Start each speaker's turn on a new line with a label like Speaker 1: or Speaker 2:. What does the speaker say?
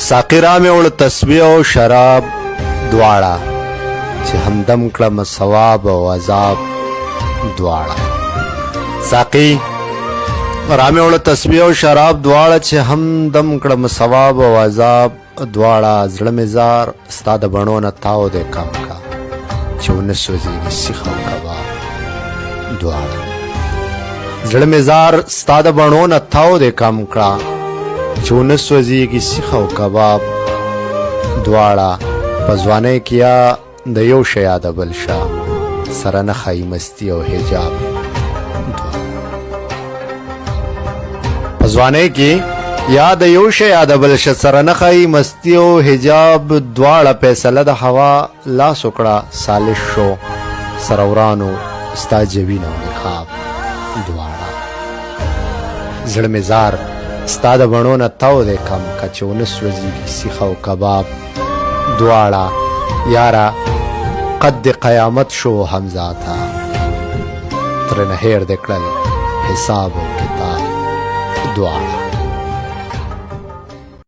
Speaker 1: ساقرا مې وړ تسبیح او شراب دواړه چې همدم کړم ثواب او عذاب دواړه. ساقي را مې وړ تسبیح او شراب دواړه چې همدم کړم ثواب او عذاب دواړه. زړه مې زار ستا د بڼو نه تاو دی کم کا چې ونه سوځېږي سیخ او کباب دواړه. زړه مې زار ستا د بڼو نه تاو دی کم کړه چې ونه سوځېږي سیخ او کباب دواړه. په ځوانۍ کې یا د یو شی یا د بل شه سره نه ښایي مستي او حجاب دواړه. په ځوانۍ کې یا د یو شی یا د بل شه سره نه ښایي مستي او حجاب دواړه. فیصله د هوا لاس وکړه صالح شو سره ورانو ستا جبین او نقاب دواړه. زړه مې زار ستا د بڼو نه تاو دی کم که چې ونه سوځېږي سیخ او کباب دواړه. یاره قد قیامت شو همزاته ترنه هیر دې کړل حساب او کتاب دواړه.